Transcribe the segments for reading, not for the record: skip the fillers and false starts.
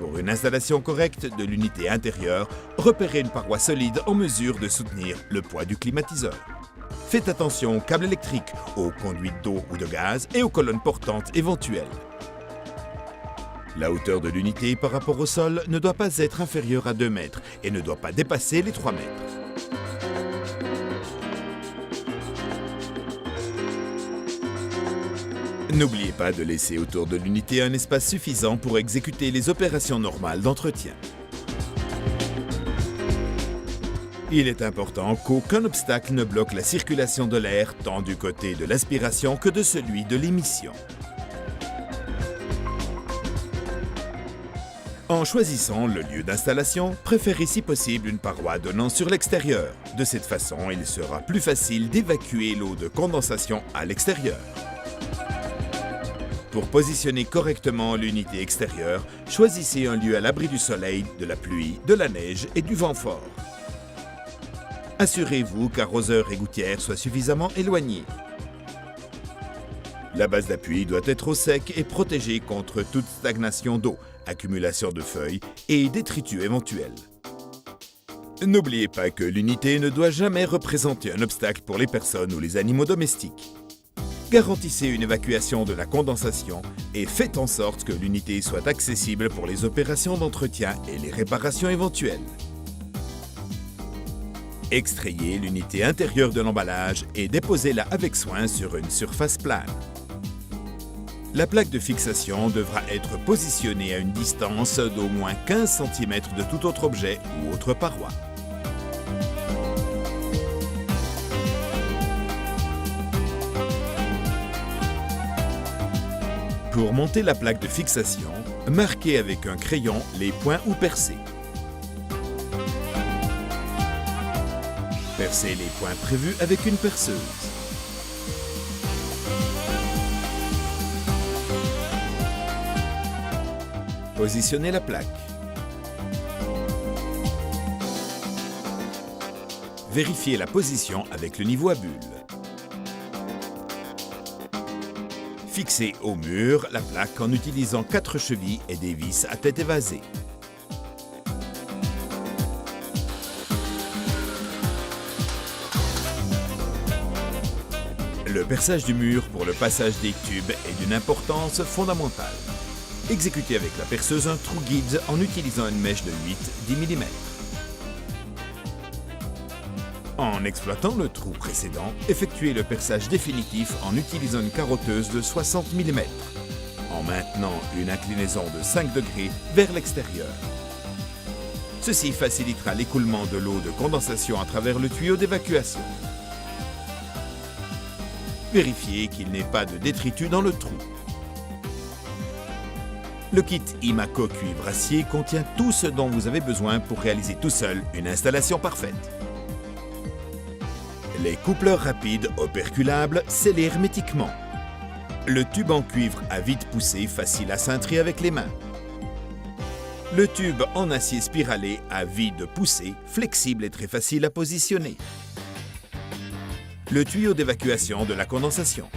Pour une installation correcte de l'unité intérieure, repérez une paroi solide en mesure de soutenir le poids du climatiseur. Faites attention aux câbles électriques, aux conduites d'eau ou de gaz et aux colonnes portantes éventuelles. La hauteur de l'unité par rapport au sol ne doit pas être inférieure à 2 mètres et ne doit pas dépasser les 3 mètres. N'oubliez pas de laisser autour de l'unité un espace suffisant pour exécuter les opérations normales d'entretien. Il est important qu'aucun obstacle ne bloque la circulation de l'air tant du côté de l'aspiration que de celui de l'émission. En choisissant le lieu d'installation, préférez si possible une paroi donnant sur l'extérieur. De cette façon, il sera plus facile d'évacuer l'eau de condensation à l'extérieur. Pour positionner correctement l'unité extérieure, choisissez un lieu à l'abri du soleil, de la pluie, de la neige et du vent fort. Assurez-vous qu'arroseur et gouttière soient suffisamment éloignés. La base d'appui doit être au sec et protégée contre toute stagnation d'eau, accumulation de feuilles et détritus éventuels. N'oubliez pas que l'unité ne doit jamais représenter un obstacle pour les personnes ou les animaux domestiques. Garantissez une évacuation de la condensation et faites en sorte que l'unité soit accessible pour les opérations d'entretien et les réparations éventuelles. Extrayez l'unité intérieure de l'emballage et déposez-la avec soin sur une surface plane. La plaque de fixation devra être positionnée à une distance d'au moins 15 cm de tout autre objet ou autre paroi. Pour monter la plaque de fixation, marquez avec un crayon les points où percer. Percez les points prévus avec une perceuse. Positionnez la plaque. Vérifiez la position avec le niveau à bulle. Fixez au mur la plaque en utilisant 4 chevilles et des vis à tête évasée. Le perçage du mur pour le passage des tubes est d'une importance fondamentale. Exécutez avec la perceuse un trou guide en utilisant une mèche de 8-10 mm. En exploitant le trou précédent, effectuez le perçage définitif en utilisant une carotteuse de 60 mm, en maintenant une inclinaison de 5 degrés vers l'extérieur. Ceci facilitera l'écoulement de l'eau de condensation à travers le tuyau d'évacuation. Vérifiez qu'il n'y ait pas de détritus dans le trou. Le kit Imaco cuivre acier contient tout ce dont vous avez besoin pour réaliser tout seul une installation parfaite. Les coupleurs rapides operculables scellés hermétiquement. Le tube en cuivre à vide poussée facile à cintrer avec les mains. Le tube en acier spiralé à vide poussée, flexible et très facile à positionner. Le tuyau d'évacuation de la condensation.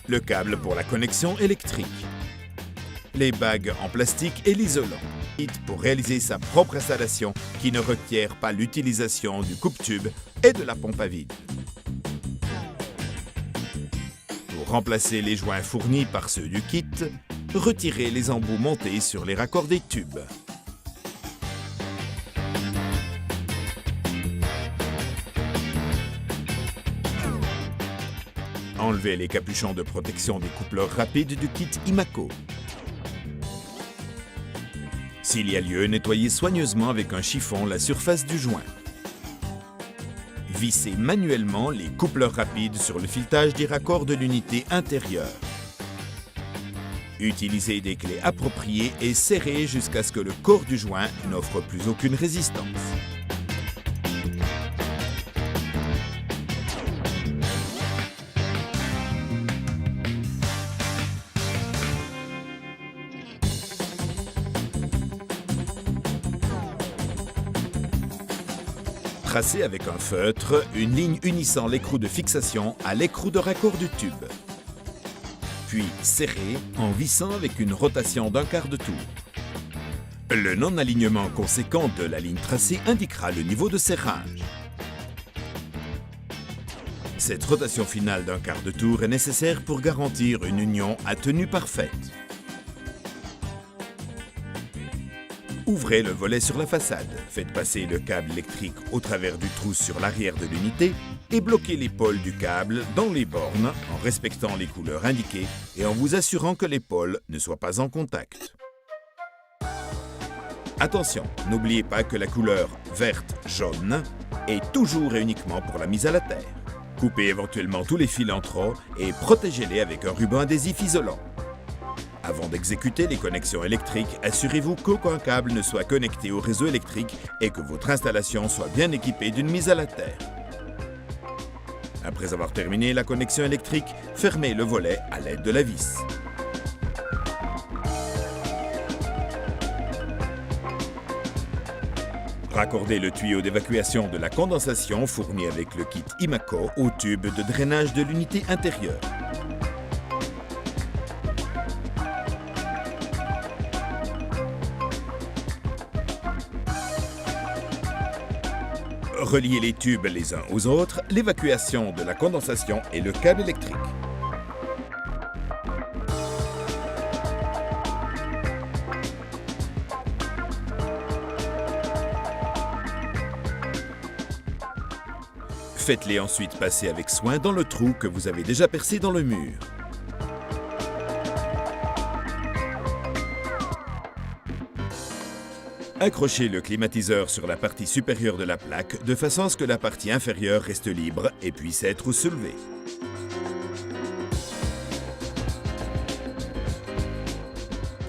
Le câble pour la connexion électrique. Les bagues en plastique et l'isolant. Pour réaliser sa propre installation qui ne requiert pas l'utilisation du coupe-tube et de la pompe à vide. Pour remplacer les joints fournis par ceux du kit, retirez les embouts montés sur les raccords des tubes. Enlevez les capuchons de protection des coupleurs rapides du kit Imaco. S'il y a lieu, nettoyez soigneusement avec un chiffon la surface du joint. Vissez manuellement les coupleurs rapides sur le filetage des raccords de l'unité intérieure. Utilisez des clés appropriées et serrez jusqu'à ce que le corps du joint n'offre plus aucune résistance. Tracez avec un feutre une ligne unissant l'écrou de fixation à l'écrou de raccord du tube. Puis serrez en vissant avec une rotation d'1/4 de tour. Le non-alignement conséquent de la ligne tracée indiquera le niveau de serrage. Cette rotation finale d'un quart de tour est nécessaire pour garantir une union à tenue parfaite. Ouvrez le volet sur la façade, faites passer le câble électrique au travers du trou sur l'arrière de l'unité et bloquez les pôles du câble dans les bornes en respectant les couleurs indiquées et en vous assurant que les pôles ne soient pas en contact. Attention, n'oubliez pas que la couleur verte-jaune est toujours et uniquement pour la mise à la terre. Coupez éventuellement tous les fils en trop et protégez-les avec un ruban adhésif isolant. Avant d'exécuter les connexions électriques, assurez-vous qu'aucun câble ne soit connecté au réseau électrique et que votre installation soit bien équipée d'une mise à la terre. Après avoir terminé la connexion électrique, fermez le volet à l'aide de la vis. Raccordez le tuyau d'évacuation de la condensation fourni avec le kit Imaco au tube de drainage de l'unité intérieure. Reliez les tubes les uns aux autres, l'évacuation de la condensation et le câble électrique. Faites-les ensuite passer avec soin dans le trou que vous avez déjà percé dans le mur. Accrochez le climatiseur sur la partie supérieure de la plaque de façon à ce que la partie inférieure reste libre et puisse être soulevée.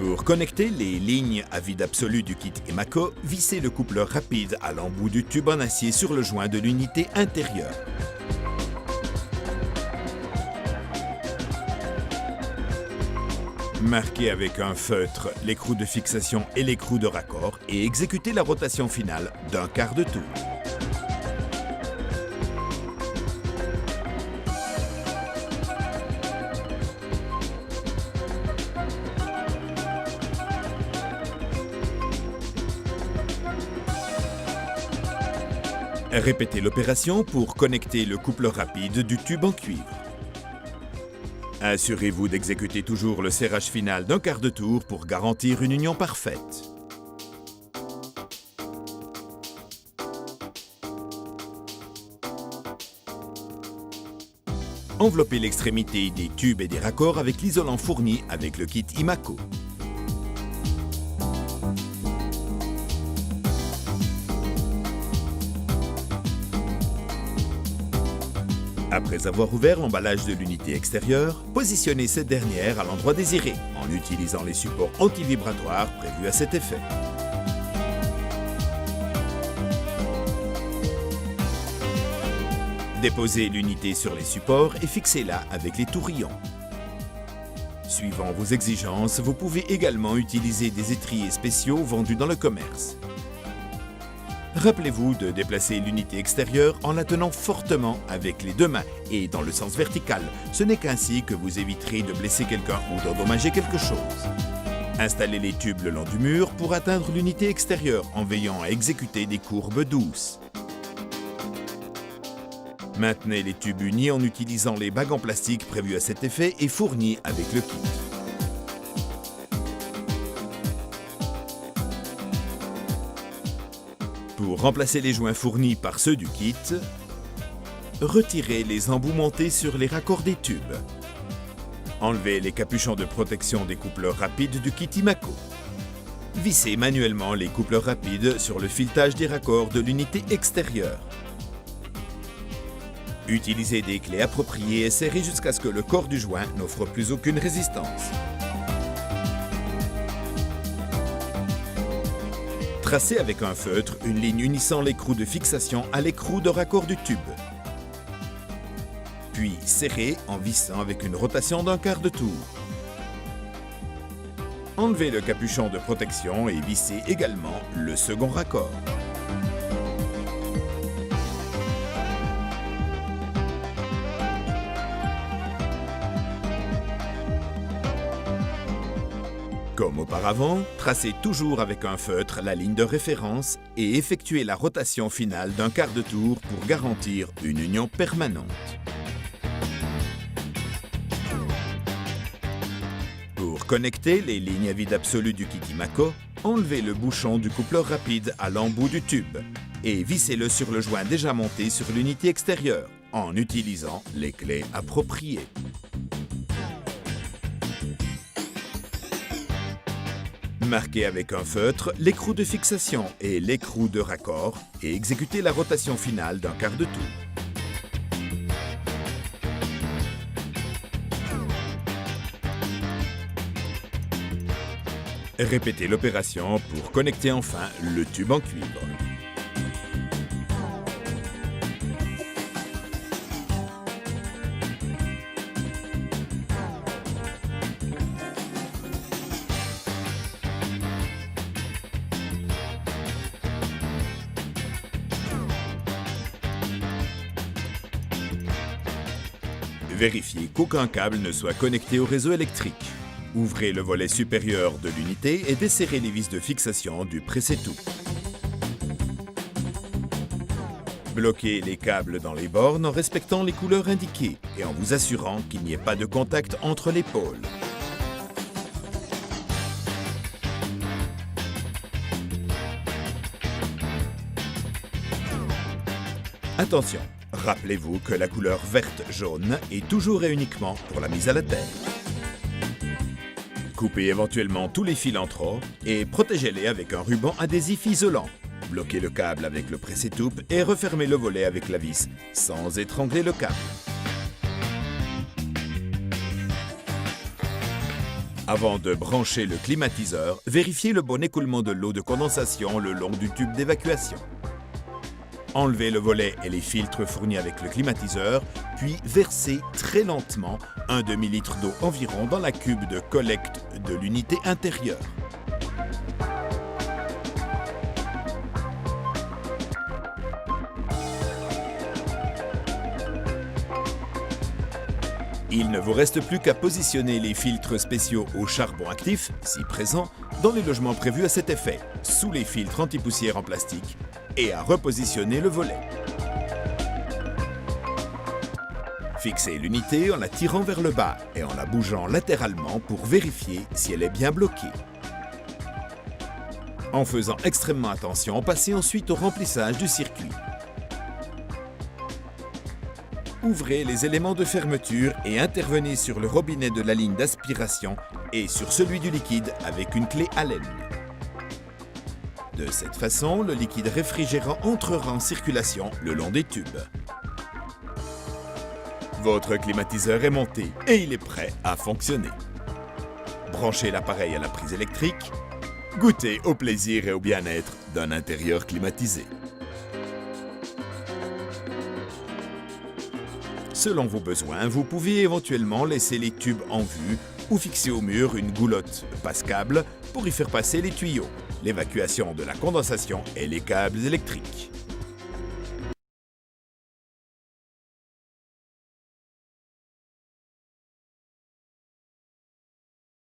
Pour connecter les lignes à vide absolu du kit Imaco, vissez le coupleur rapide à l'embout du tube en acier sur le joint de l'unité intérieure. Marquez avec un feutre l'écrou de fixation et l'écrou de raccord et exécutez la rotation finale d'un quart de tour. Répétez l'opération pour connecter le coupleur rapide du tube en cuivre. Assurez-vous d'exécuter toujours le serrage final d'un quart de tour pour garantir une union parfaite. Enveloppez l'extrémité des tubes et des raccords avec l'isolant fourni avec le kit Imaco. Après avoir ouvert l'emballage de l'unité extérieure, positionnez cette dernière à l'endroit désiré en utilisant les supports anti-vibratoires prévus à cet effet. Déposez l'unité sur les supports et fixez-la avec les tourillons. Suivant vos exigences, vous pouvez également utiliser des étriers spéciaux vendus dans le commerce. Rappelez-vous de déplacer l'unité extérieure en la tenant fortement avec les deux mains et dans le sens vertical. Ce n'est qu'ainsi que vous éviterez de blesser quelqu'un ou d'endommager quelque chose. Installez les tubes le long du mur pour atteindre l'unité extérieure en veillant à exécuter des courbes douces. Maintenez les tubes unis en utilisant les bagues en plastique prévues à cet effet et fournies avec le kit. Pour remplacer les joints fournis par ceux du kit, retirez les embouts montés sur les raccords des tubes. Enlevez les capuchons de protection des coupleurs rapides du kit Imaco. Vissez manuellement les coupleurs rapides sur le filetage des raccords de l'unité extérieure. Utilisez des clés appropriées et serrez jusqu'à ce que le corps du joint n'offre plus aucune résistance. Tracez avec un feutre une ligne unissant l'écrou de fixation à l'écrou de raccord du tube. Puis serrez en vissant avec une rotation d'un quart de tour. Enlevez le capuchon de protection et vissez également le second raccord. Comme auparavant, tracez toujours avec un feutre la ligne de référence et effectuez la rotation finale d'un quart de tour pour garantir une union permanente. Pour connecter les lignes à vide absolu du Kikimako, enlevez le bouchon du coupleur rapide à l'embout du tube et vissez-le sur le joint déjà monté sur l'unité extérieure en utilisant les clés appropriées. Marquez avec un feutre l'écrou de fixation et l'écrou de raccord et exécutez la rotation finale d'un quart de tour. Répétez l'opération pour connecter enfin le tube en cuivre. Vérifiez qu'aucun câble ne soit connecté au réseau électrique. Ouvrez le volet supérieur de l'unité et desserrez les vis de fixation du presse-tout. Bloquez les câbles dans les bornes en respectant les couleurs indiquées et en vous assurant qu'il n'y ait pas de contact entre les pôles. Attention, rappelez-vous que la couleur verte-jaune est toujours et uniquement pour la mise à la terre. Coupez éventuellement tous les fils en trop et protégez-les avec un ruban adhésif isolant. Bloquez le câble avec le presse-toupe et refermez le volet avec la vis sans étrangler le câble. Avant de brancher le climatiseur, vérifiez le bon écoulement de l'eau de condensation le long du tube d'évacuation. Enlevez le volet et les filtres fournis avec le climatiseur, puis versez très lentement un demi-litre d'eau environ dans la cuve de collecte de l'unité intérieure. Il ne vous reste plus qu'à positionner les filtres spéciaux au charbon actif, si présent, dans les logements prévus à cet effet, sous les filtres anti-poussière en plastique, et à repositionner le volet. Fixez l'unité en la tirant vers le bas et en la bougeant latéralement pour vérifier si elle est bien bloquée. En faisant extrêmement attention, passez ensuite au remplissage du circuit. Ouvrez les éléments de fermeture et intervenez sur le robinet de la ligne d'aspiration et sur celui du liquide avec une clé Allen. De cette façon, le liquide réfrigérant entrera en circulation le long des tubes. Votre climatiseur est monté et il est prêt à fonctionner. Branchez l'appareil à la prise électrique. Goûtez au plaisir et au bien-être d'un intérieur climatisé. Selon vos besoins, vous pouvez éventuellement laisser les tubes en vue ou fixer au mur une goulotte passe-câble pour y faire passer les tuyaux, l'évacuation de la condensation et les câbles électriques.